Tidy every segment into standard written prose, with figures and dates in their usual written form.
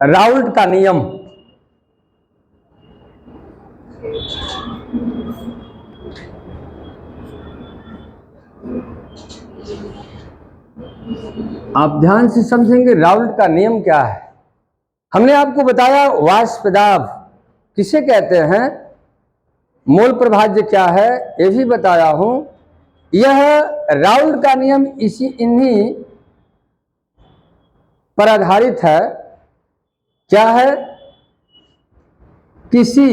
Raoult का नियम। आप ध्यान से समझेंगे राउल्ट का नियम क्या है। हमने आपको बताया वाष्प दाब किसे कहते हैं, मोल प्रभाज्य क्या है ये भी बताया हूं। यह राउल्ट का नियम इन्हीं पर आधारित है। क्या है? किसी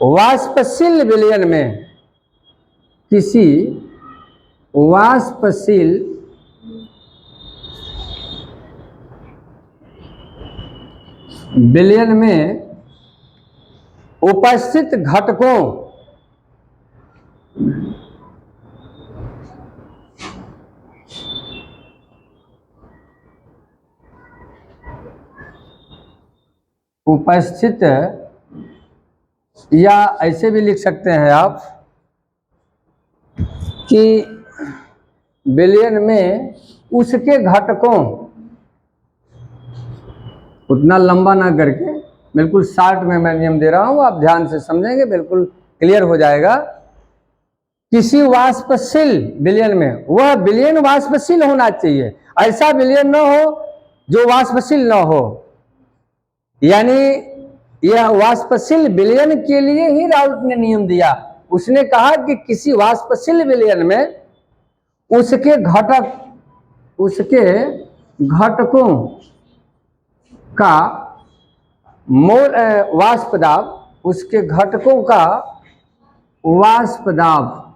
वाष्पशील विलयन में, किसी वाष्पशील विलयन में उपस्थित घटकों उपस्थित, या ऐसे भी लिख सकते हैं आप कि विलयन में उसके घटकों, उतना लंबा ना करके बिल्कुल शॉर्ट में मैं नियम दे रहा हूं, आप ध्यान से समझेंगे बिल्कुल क्लियर हो जाएगा। किसी वाष्पशील विलयन में, वह विलयन वाष्पशील होना चाहिए, ऐसा विलयन न हो जो वाष्पशील न हो। यानी यह वाष्पशील विलयन के लिए ही राउल्ट ने नियम दिया। उसने कहा कि किसी वाष्पशील विलयन में उसके घटकों का मोल वाष्प दाब, उसके घटकों का वाष्प दाब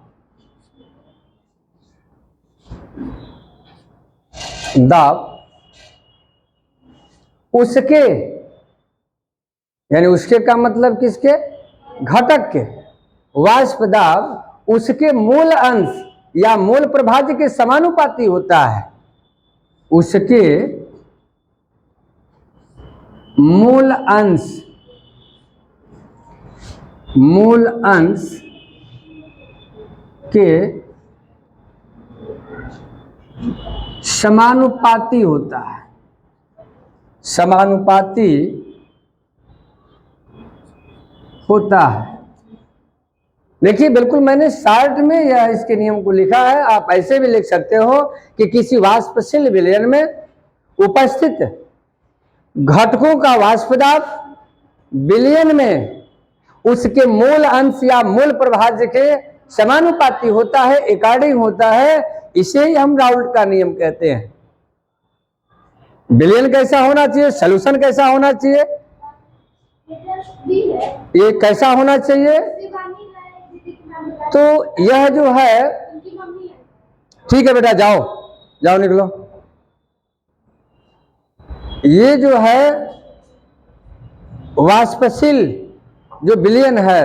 उसके, यानी उसके का मतलब किसके, घटक के वाष्प दाब उसके मूल अंश या मूल प्रभाज्य के समानुपाती होता है। उसके मूल अंश के समानुपाती होता है, समानुपाती होता है। देखिए बिल्कुल मैंने शॉर्ट में यह इसके नियम को लिखा है, आप ऐसे भी लिख सकते हो कि किसी वाष्पशील विलयन में उपस्थित घटकों का वाष्प दाब विलयन में उसके मूल अंश या मूल प्रभाज्य के समानुपाती होता है, अकॉर्डिंग होता है। इसे ही हम राउल्ट का नियम कहते हैं। विलयन कैसा होना चाहिए, सॉल्यूशन कैसा होना चाहिए, ये कैसा होना चाहिए, तो यह जो है, ठीक है बेटा जाओ जाओ निकलो। ये जो है वाष्पशील जो विलयन है,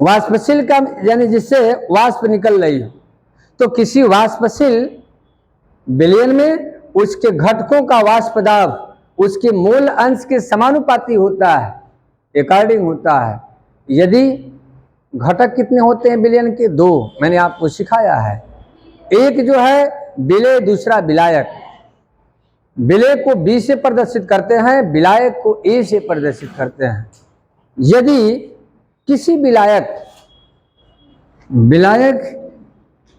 वाष्पशील का यानी जिससे वाष्प निकल रही हो, तो किसी वाष्पशील विलयन में उसके घटकों का वाष्प दाब उसके मूल अंश के समानुपाती होता है, अकॉर्डिंग होता है। यदि घटक कितने होते हैं विलयन के, दो, मैंने आपको सिखाया है। एक जो है विलेय, दूसरा विलायक। विलेय को बी से प्रदर्शित करते हैं, विलायक को ए से प्रदर्शित करते हैं। यदि किसी विलायक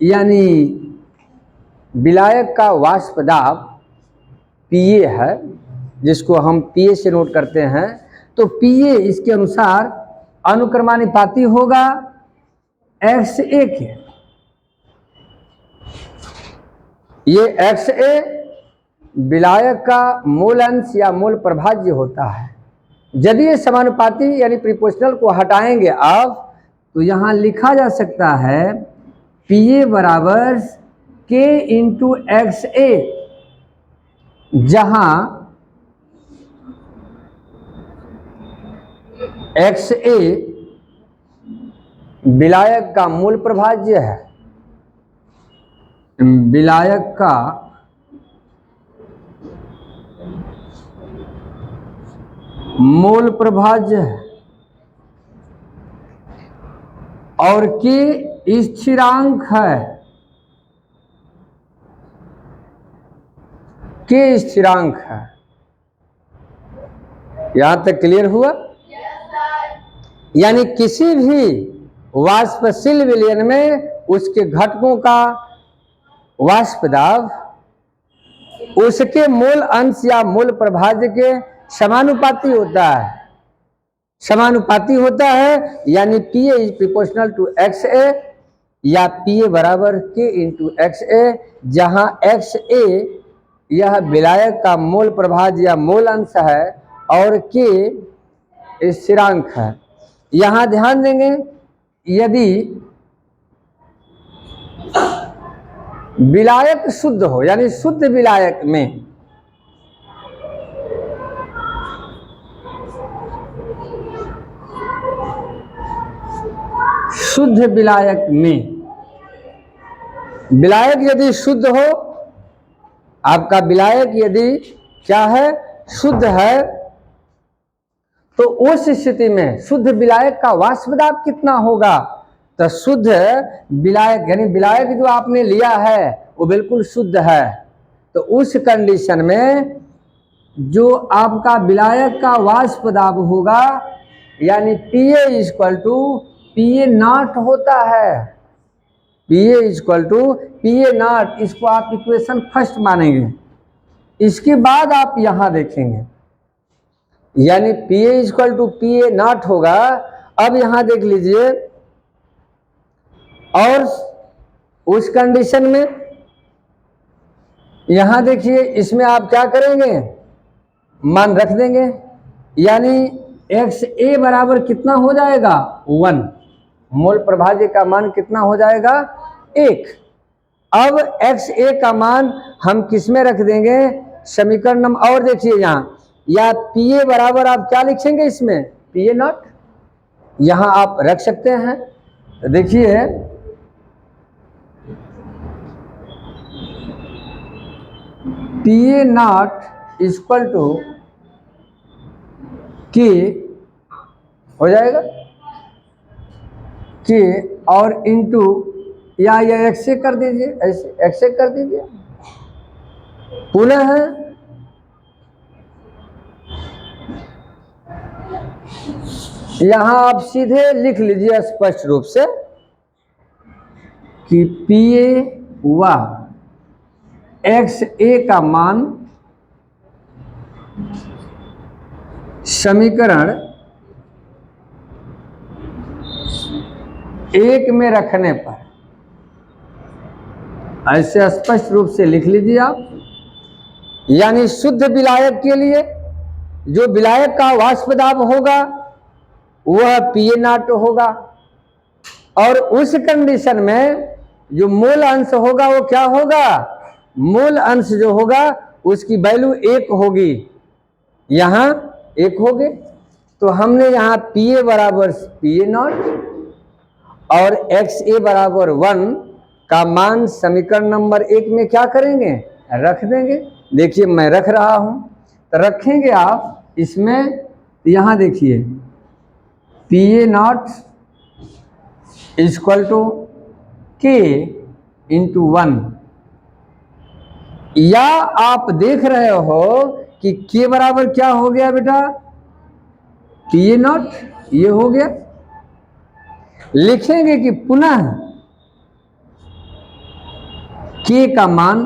यानी विलायक का वाष्प दाब पीए है, जिसको हम पीए से नोट करते हैं, तो पीए इसके अनुसार अनुक्रमानुपाती होगा XA के। ये XA विलायक का मूल अंश या मूल प्रभाज्य होता है। यदि ये समानुपाती यानी प्रिपोर्शनल को हटाएंगे आप, तो यहां लिखा जा सकता है पीए बराबर K इंटू XA, जहां XA विलायक का मूल प्रभाज्य है, विलायक का मूल प्रभाज्य है, और K स्थिरांक है। के स्थिरांक है। यहां तक क्लियर हुआ? यानी किसी भी वाष्पशील विलयन में उसके घटकों का वाष्प दाब उसके मूल अंश या मूल प्रभाज्य के समानुपाती होता है। समानुपाती होता है यानी PA is proportional to XA या PA बराबर K इंटू XA, जहां XA यह विलायक का मूल प्रभाज्य या मूल अंश है और K स्थिरांक है। यहां ध्यान देंगे, यदि विलायक शुद्ध हो यानी शुद्ध विलायक में शुद्ध विलायक में विलायक यदि शुद्ध हो, आपका विलायक यदि क्या है, शुद्ध है, तो उस स्थिति में शुद्ध विलायक का वाष्प दाब कितना होगा? तो शुद्ध विलायक यानी विलायक जो आपने लिया है वो बिल्कुल शुद्ध है, तो उस कंडीशन में जो आपका विलायक का वाष्प दाब होगा यानी PA equal to PA naught होता है। PA equal to PA naught, इसको आप इक्वेशन फर्स्ट मानेंगे। इसके बाद आप यहां देखेंगे यानी PA equal to PA naught होगा। अब यहां देख लीजिए, और उस कंडीशन में यहां देखिए, इसमें आप क्या करेंगे, मान रख देंगे, यानी XA बराबर कितना हो जाएगा 1, मोल प्रभाज्य का मान कितना हो जाएगा 1। अब XA का मान हम किस में रख देंगे, समीकरण नंबर, और देखिए यहां, या PA बराबर आप क्या लिखेंगे इसमें PA नॉट, यहां आप रख सकते हैं। तो देखिए PA naught equal to K हो जाएगा, K और इंटू या XA कर दीजिए, ऐसे XA कर दीजिए। पुनः यहां आप सीधे लिख लीजिए स्पष्ट रूप से कि PA व XA का मान समीकरण 1 में रखने पर, ऐसे स्पष्ट रूप से लिख लीजिए आप, यानी शुद्ध विलायक के लिए जो विलायक का वाष्प दाब होगा वह PA नॉट होगा, और उस कंडीशन में जो मूल अंश होगा वो क्या होगा, मूल अंश जो होगा उसकी वैल्यू 1 होगी, यहां 1 होगी। तो हमने यहां PA बराबर PA नॉट और XA बराबर 1 का मान समीकरण नंबर 1 में क्या करेंगे, रख देंगे। देखिए मैं रख रहा हूं, तो रखेंगे आप इसमें, यहां देखिए PA naught equal to K into 1, या आप देख रहे हो कि K बराबर क्या हो गया बेटा, PA नॉट, ये हो गया। लिखेंगे कि पुनः K का मान,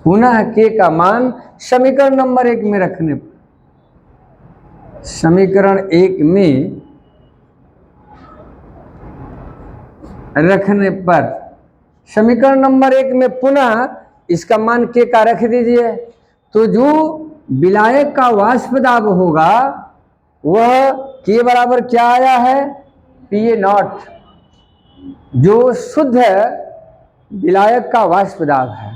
पुनः K का मान समीकरण नंबर 1 में रखने पर, समीकरण 1 में रखने पर, समीकरण नंबर 1 में पुनः इसका मान K का रख दीजिए। तो जो विलायक का वाष्प दाब होगा वह K बराबर क्या आया है, PA नॉट, जो शुद्ध विलायक का वाष्प दाब है।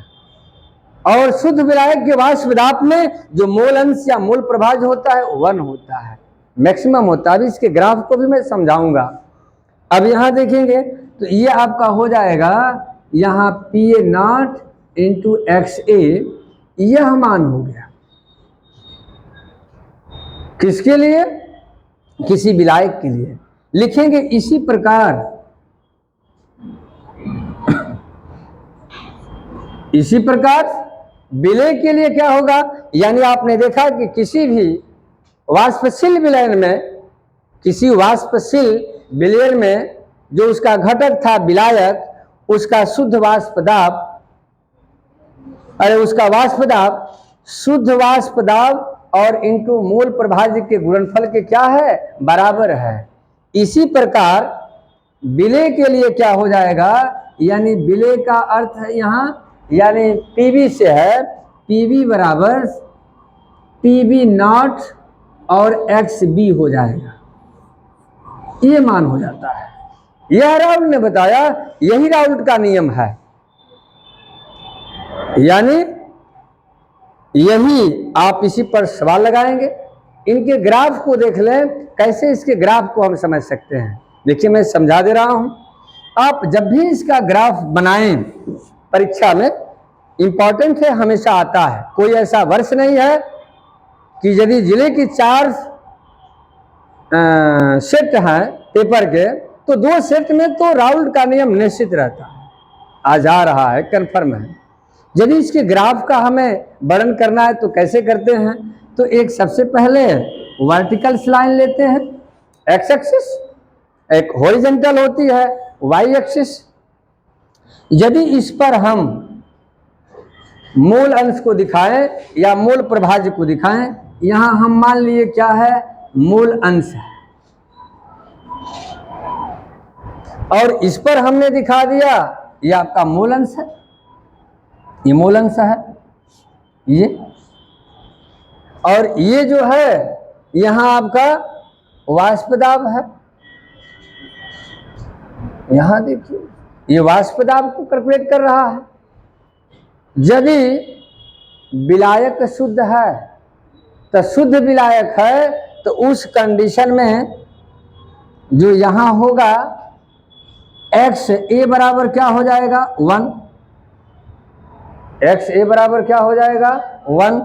और शुद्ध विलायक के वाष्प दाब में जो मूल अंश या मूल प्रभाज्य होता है 1 होता है, मैक्सिमम होता है। अभी इसके ग्राफ को भी मैं समझाऊंगा। अब यहां देखेंगे तो ये आपका हो जाएगा, यहां PA नॉट इंटू XA, यह मान हो गया किसके लिए, किसी विलायक के लिए। लिखेंगे इसी प्रकार इसी प्रकार विलय के लिए क्या होगा, यानी आपने देखा कि किसी भी वाष्पशील विलयन में, किसी वाष्पशील विलयन में जो उसका घटक था विलायक, उसका शुद्ध वाष्प दाब, उसका वाष्प दाब शुद्ध वाष्प दाब और इंटू मूल प्रभाज्य के गुणनफल के क्या है, बराबर है। इसी प्रकार विलय के लिए क्या हो जाएगा, यानी विलय का अर्थ है यहाँ, यानी पीवी से है, पीवी बराबर पीवी नॉट और एक्स बी हो जाएगा, ये मान हो जाता है। यह राउल्ट ने बताया, यही राउल्ट का नियम है, यानी यही आप इसी पर सवाल लगाएंगे। इनके ग्राफ को देख लें, कैसे इसके ग्राफ को हम समझ सकते हैं। देखिए मैं समझा दे रहा हूं, आप जब भी इसका ग्राफ बनाएं परीक्षा में, इंपॉर्टेंट है, हमेशा आता है, कोई ऐसा वर्ष नहीं है कि यदि जिले की 4 सेट हैं पेपर के, तो 2 सेट में तो राउल्ट का नियम निश्चित रहता है, आज आ रहा है, कन्फर्म है। यदि इसके ग्राफ का हमें वर्णन करना है तो कैसे करते हैं, तो एक सबसे पहले वर्टिकल लाइन लेते हैं, एक्स एक्सिस, एक हॉरिजॉन्टल होती है वाई एक्सिस। यदि इस पर हम मूल अंश को दिखाएं या मूल प्रभाज्य को दिखाएं, यहां हम मान लिए क्या है, मूल अंश है, और इस पर हमने दिखा दिया ये आपका मूल अंश है, ये मूल अंश है ये, और ये जो है यहां आपका वाष्प दाब है। यहां देखिए ये वाष्प दाब को कैलकुलेट कर रहा है। यदि विलायक शुद्ध है तो शुद्ध विलायक है, तो उस कंडीशन में जो यहां होगा एक्स ए बराबर क्या हो जाएगा, 1, एक्स ए बराबर क्या हो जाएगा, 1,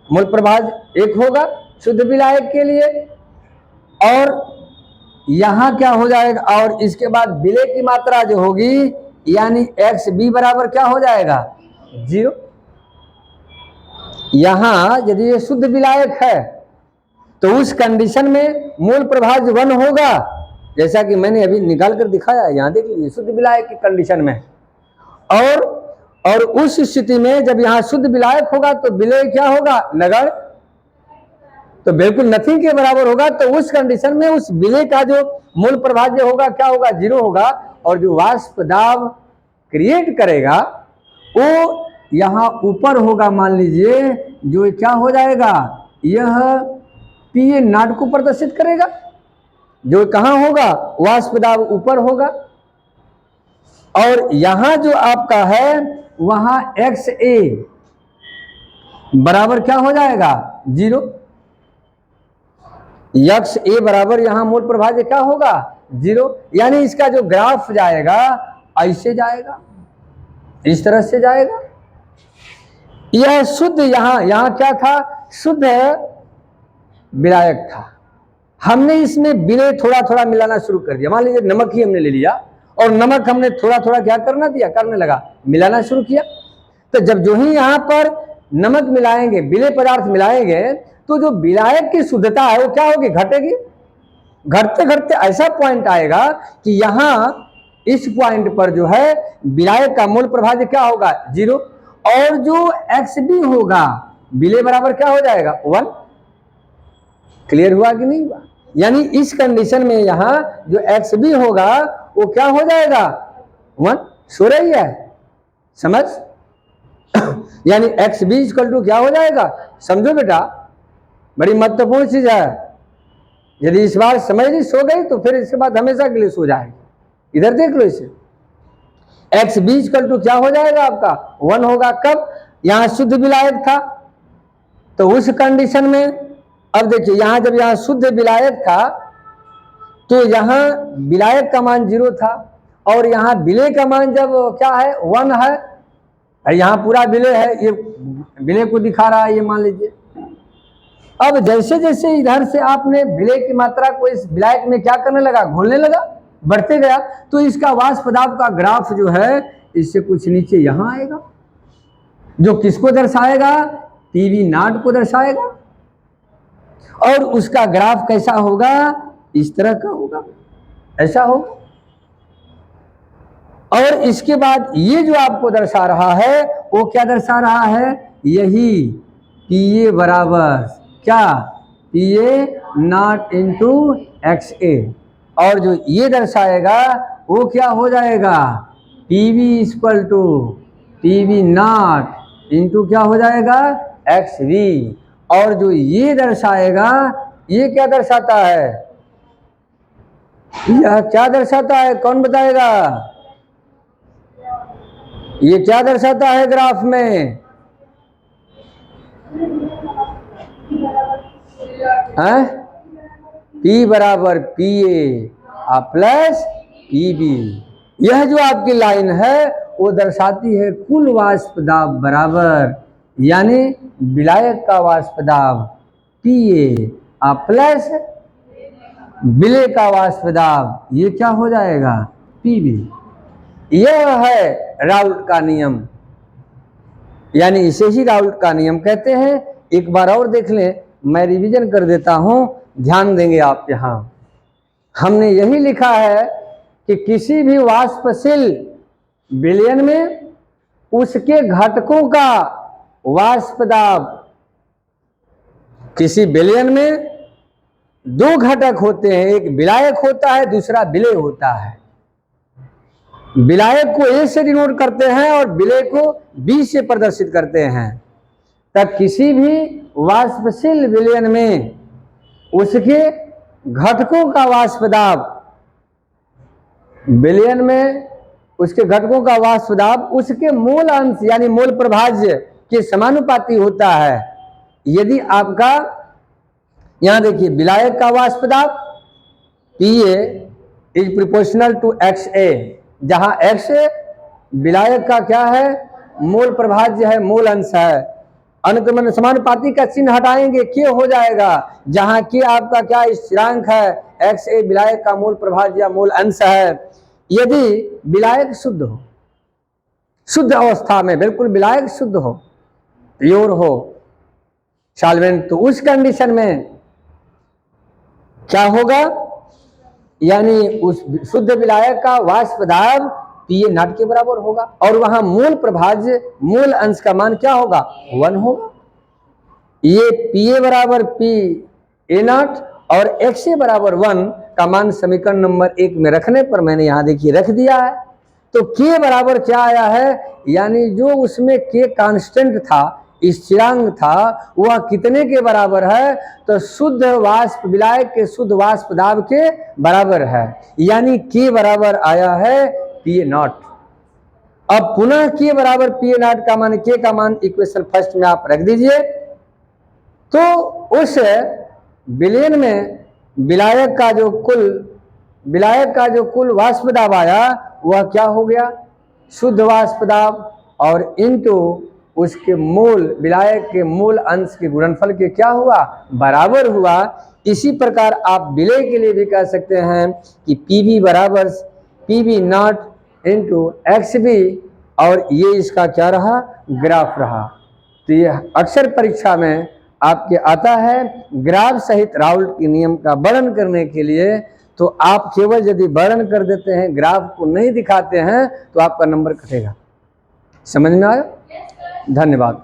मूल प्रभाज्य 1 होगा शुद्ध विलायक के लिए, और यहां क्या हो जाएगा, और इसके बाद विलय की मात्रा जो होगी, यानी एक्स बी बराबर क्या हो जाएगा, 0। यहां यदि ये शुद्ध विलायक है तो उस कंडीशन में मूल प्रभाज्य 1 होगा, जैसा कि मैंने अभी निकाल कर दिखाया, यहां देख लीजिए शुद्ध विलायक की कंडीशन में, और उस स्थिति में जब यहां शुद्ध विलायक होगा तो विलय क्या होगा, नगण्य, तो बिल्कुल नथिंग के बराबर होगा। तो उस कंडीशन में उस विलय का जो मूल प्रभाज्य होगा क्या होगा, 0 होगा, और जो वाष्प दाब क्रिएट करेगा वो यहां ऊपर होगा, मान लीजिए, जो क्या हो जाएगा, यह पी ए नॉट को प्रदर्शित करेगा, जो कहां होगा, वाष्प दाब ऊपर होगा, और यहां जो आपका है वहां एक्स ए बराबर क्या हो जाएगा, 0। एक्स ए बराबर यहां मूल प्रभाज्य क्या होगा, 0, यानी इसका जो ग्राफ जाएगा ऐसे जाएगा, इस तरह से जाएगा। यह शुद्ध यहां क्या था, शुद्ध विलायक था, हमने इसमें विलय थोड़ा थोड़ा मिलाना शुरू कर दिया। मान लीजिए नमक ही हमने ले लिया और नमक हमने थोड़ा थोड़ा क्या करने लगा, मिलाना शुरू किया। तो जब जो ही यहां पर नमक मिलाएंगे, विलय पदार्थ मिलाएंगे, तो जो विलायक की शुद्धता है वो क्या होगी, घटेगी। घटते घटते ऐसा पॉइंट आएगा कि यहां इस पॉइंट पर जो है विलायक का मूल प्रभाज्य क्या होगा, 0, और जो एक्स बी होगा विलय बराबर क्या हो जाएगा, 1। क्लियर हुआ कि नहीं हुआ? यानी इस कंडीशन में यहां जो एक्स बी होगा वो क्या हो जाएगा, 1। सो रही है समझ? यानी एक्स बी इक्वल टू क्या हो जाएगा, समझो बेटा, बड़ी महत्वपूर्ण चीज है। यदि इस बार समझ नहीं सो गई तो फिर इसके बाद हमेशा के लिए सो जाएगी। इधर देख लो इसे, एक्स बी इक्वल टू क्या हो जाएगा आपका, 1 होगा। कब, यहां शुद्ध विलायक था तो उस कंडीशन में, अब देखिए यहां जब यहां शुद्ध विलायक था तो यहां विलायक का मान 0 था, और यहां विलय का मान जब क्या है, 1 है। यहां पूरा विलय है, ये विलय को दिखा रहा है, ये मान लीजिए। अब जैसे जैसे इधर से आपने विलय की मात्रा को इस विलायक में क्या करने लगा, घोलने लगा, बढ़ते गया, तो इसका वाष्प दाब का ग्राफ जो है इससे कुछ नीचे यहां आएगा। जो किसको दर्शाएगा, पीवी नॉट को दर्शाएगा, और उसका ग्राफ कैसा होगा, इस तरह का होगा, ऐसा होगा। और इसके बाद ये जो आपको दर्शा रहा है वो क्या दर्शा रहा है, यही पीए बराबर क्या, P A naught into X A, और जो ये दर्शाएगा वो क्या हो जाएगा, P V equal to P V naught into क्या हो जाएगा, एक्स वी। और जो ये दर्शाएगा ये क्या दर्शाता है, यह क्या दर्शाता है, कौन बताएगा, ये क्या दर्शाता है ग्राफ में, है P बराबर P A plus P B. यह जो आपकी लाइन है वो दर्शाती है कुल वाष्प दाब बराबर, यानी विलायक का वाष्प दाब पी ए प्लस विलय का वाष्प दाब, ये क्या हो जाएगा, पी बी। यह है राउल्ट का नियम, यानी इसे ही राउल्ट का नियम कहते हैं। एक बार और देख लें, मैं रिवीजन कर देता हूं, ध्यान देंगे आप। यहां हमने यही लिखा है कि किसी भी वाष्पशील विलयन में उसके घटकों का वाष्प दाब, किसी विलयन में दो घटक होते हैं, एक विलायक होता है, दूसरा विलय होता है। विलायक को ए से डिनोट करते हैं और विलय को बी से प्रदर्शित करते हैं। तब किसी भी वाष्पशील विलयन में उसके घटकों का वाष्प दाब, विलयन में उसके घटकों का वाष्प दाब उसके मूल अंश यानी मूल प्रभाज्य के समानुपाती होता है। यदि आपका यहां देखिए विलायक का वाष्प दाब पीए इज प्रोपोर्शनल टू एक्स ए, जहां एक्स विलायक का क्या है, मूल प्रभाज्य है, मूल अंश है। अनुक्रमण समानुपाती का चिन्ह हटाएंगे, के हो जाएगा, जहां के आपका क्या स्थिरांक है, एक्स ए विलायक का मूल प्रभाज्य या मूल अंश है। यदि विलायक शुद्ध हो, शुद्ध अवस्था में बिल्कुल विलायक शुद्ध हो, प्योर हो सॉल्वेंट, तो उस कंडीशन में क्या होगा, यानी उस शुद्ध विलायक का वाष्प दाब पीए नॉट के बराबर होगा, और वहां मूल प्रभाज्य मूल अंश का मान क्या होगा, 1 होगा। ये पीए बराबर पी ए नॉट और एक्स ए बराबर 1 का मान समीकरण नंबर 1 में रखने पर मैंने यहां देखिए रख दिया है। तो के बराबर क्या आया है, यानी जो उसमें के कांस्टेंट था, स्थिरांक था, वह कितने के बराबर है, तो शुद्ध वाष्प विलायक के शुद्ध वाष्प दाब के बराबर है, यानी के बराबर आया है पी ए नॉट। अब पुनः के बराबर पी ए नॉट का मान, के का मान इक्वेशन फर्स्ट में आप रख दीजिए। तो उस विलयन में विलायक का जो कुल वाष्प दाब आया वह क्या हो गया, शुद्ध वाष्प दाब और इनटू उसके मूल विलायक के मूल अंश के गुणनफल के क्या हुआ, बराबर हुआ। इसी प्रकार आप विलय के लिए भी कह सकते हैं कि पीवी बराबर P V naught into X B, और ये इसका क्या रहा, ग्राफ रहा। तो ये अक्सर परीक्षा में आपके आता है ग्राफ सहित राउल्ट के नियम का वर्णन करने के लिए। तो आप केवल यदि वर्णन कर देते हैं, ग्राफ को नहीं दिखाते हैं, तो आपका नंबर कटेगा। समझ में आया? धन्यवाद।